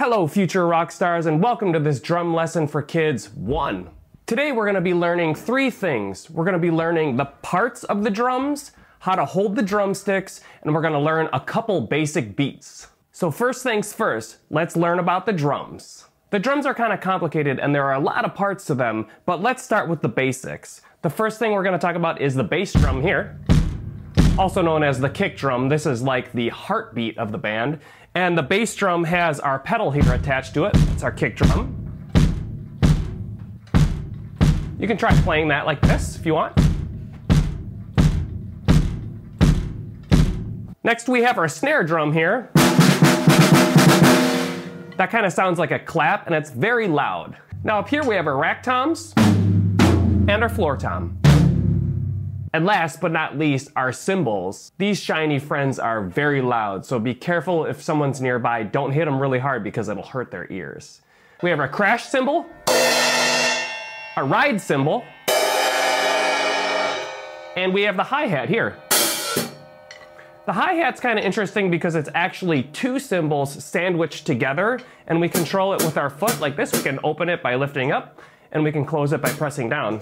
Hello future rock stars, and welcome to this drum lesson for kids 1. Today we're going to be learning 3 things. We're going to be learning the parts of the drums, how to hold the drumsticks, and we're going to learn a couple basic beats. So first things first, let's learn about the drums. The drums are kind of complicated and there are a lot of parts to them, but let's start with the basics. The first thing we're going to talk about is the bass drum here, also known as the kick drum. This is like the heartbeat of the band. And the bass drum has our pedal here attached to it. It's our kick drum. You can try playing that like this if you want. Next we have our snare drum here. That kind of sounds like a clap and it's very loud. Now up here we have our rack toms and our floor tom. And last but not least, our cymbals. These shiny friends are very loud, so be careful if someone's nearby. Don't hit them really hard because it'll hurt their ears. We have our crash cymbal, our ride cymbal, and we have the hi-hat here. The hi-hat's kind of interesting because it's actually 2 cymbals sandwiched together, and we control it with our foot like this. We can open it by lifting up, and we can close it by pressing down.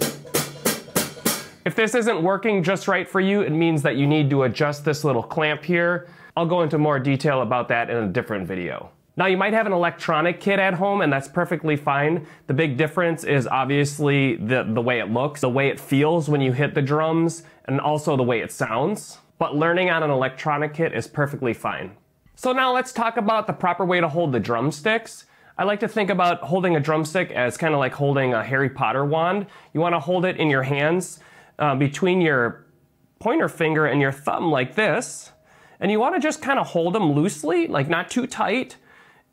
If this isn't working just right for you, it means that you need to adjust this little clamp here. I'll go into more detail about that in a different video. Now you might have an electronic kit at home and that's perfectly fine. The big difference is obviously the way it looks, the way it feels when you hit the drums, and also the way it sounds. But learning on an electronic kit is perfectly fine. So now let's talk about the proper way to hold the drumsticks. I like to think about holding a drumstick as kind of like holding a Harry Potter wand. You want to hold it in your hands between your pointer finger and your thumb like this, and you want to just kind of hold them loosely, like not too tight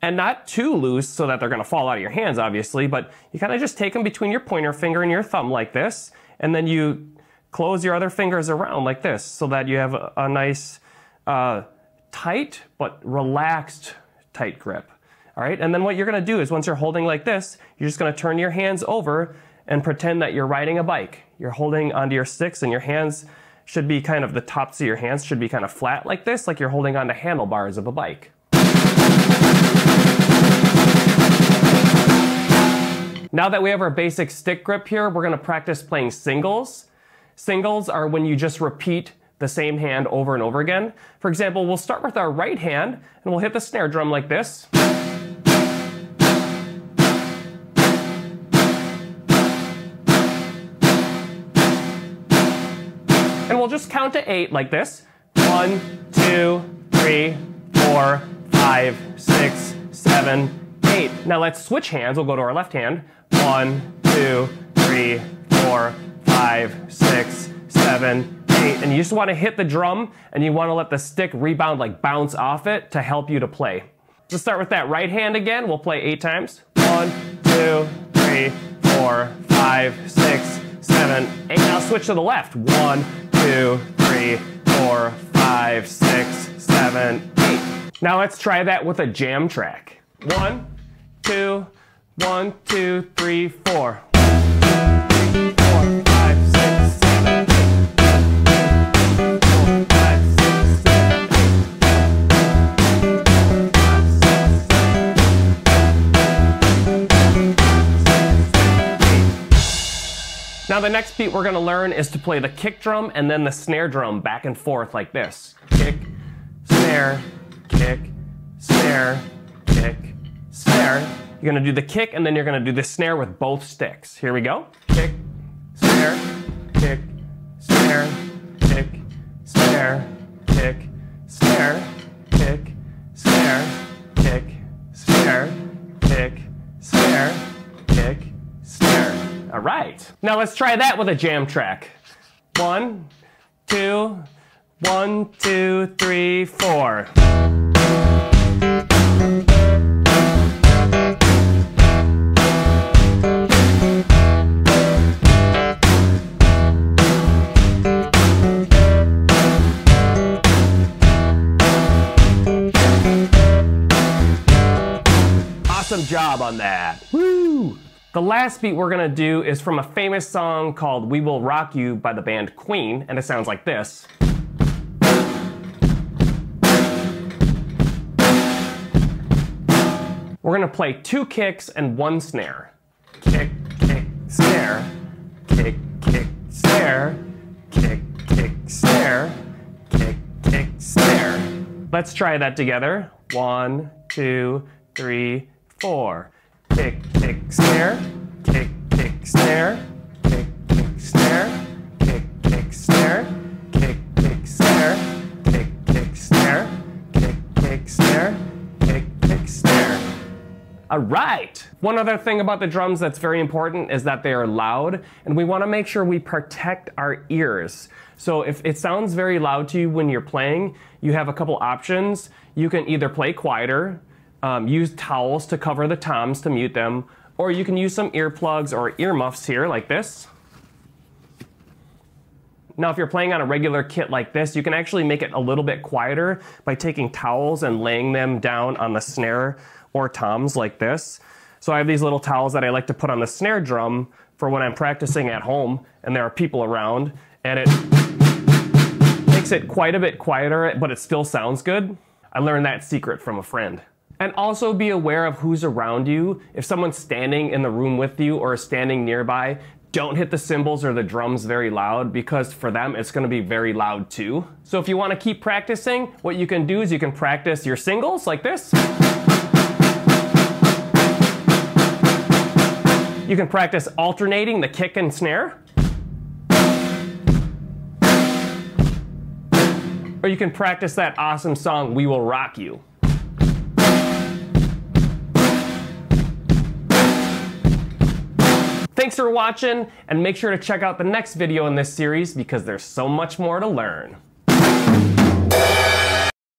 and not too loose so that they're going to fall out of your hands obviously, but you kind of just take them between your pointer finger and your thumb like this, and then you close your other fingers around like this so that you have a nice tight but relaxed tight grip. All right, and then what you're going to do is once you're holding like this, you're just going to turn your hands over and pretend that you're riding a bike. You're holding onto your sticks and your hands should be kind of, the tops of your hands should be kind of flat like this, like you're holding onto handlebars of a bike. Now that we have our basic stick grip here, we're going to practice playing singles. Singles are when you just repeat the same hand over and over again. For example, we'll start with our right hand and we'll hit the snare drum like this. And we'll just count to 8 like this. 1, 2, 3, 4, 5, 6, 7, 8. Now let's switch hands. We'll go to our left hand. 1, 2, 3, 4, 5, 6, 7, 8. And you just want to hit the drum and you want to let the stick rebound, like bounce off it to help you to play. Let's start with that right hand again. We'll play 8 times. 1, 2, 3, 4, 5, 6, 7, 8. Now switch to the left. 1, 2, 3, 4, 5, 6, 7, 8. Now let's try that with a jam track. 1, 2, 1, 2, 3, 4. 4, 5, 6, 7, 8. 4, 5, 6, 7, 8. Now the next beat we're going to learn is to play the kick drum and then the snare drum back and forth like this. Kick, snare, kick, snare, kick, snare. You're going to do the kick and then you're going to do the snare with both sticks. Here we go. Kick, snare, kick, snare, kick, snare, kick, snare, kick, snare, kick, snare, kick, snare, kick, snare. All right. Now let's try that with a jam track. 1, 2, 1, 2, 3, 4. Awesome job on that. Woo! The last beat we're gonna do is from a famous song called We Will Rock You by the band Queen, and it sounds like this. We're gonna play 2 kicks and 1 snare. Kick, kick, snare, kick, kick, snare, kick, kick, snare, kick, kick, snare. Let's try that together. 1, 2, 3, 4. Kick, kick, snare, kick, kick, snare, kick, kick, snare, kick, kick, snare, kick, kick, snare, kick, kick, snare, kick, kick, snare, kick, kick, snare. All right. One other thing about the drums that's very important is that they are loud, and we want to make sure we protect our ears. So if it sounds very loud to you when you're playing, you have a couple options. You can either play quieter, use towels to cover the toms to mute them, or you can use some earplugs or earmuffs here like this. Now, if you're playing on a regular kit like this, you can actually make it a little bit quieter by taking towels and laying them down on the snare or toms like this. So I have these little towels that I like to put on the snare drum for when I'm practicing at home and there are people around, and it makes it quite a bit quieter, but it still sounds good. I learned that secret from a friend. And also be aware of who's around you. If someone's standing in the room with you or standing nearby, don't hit the cymbals or the drums very loud, because for them it's going to be very loud too. So if you want to keep practicing, what you can do is you can practice your singles like this. You can practice alternating the kick and snare. Or you can practice that awesome song, We Will Rock You. Thanks for watching, and make sure to check out the next video in this series because there's so much more to learn.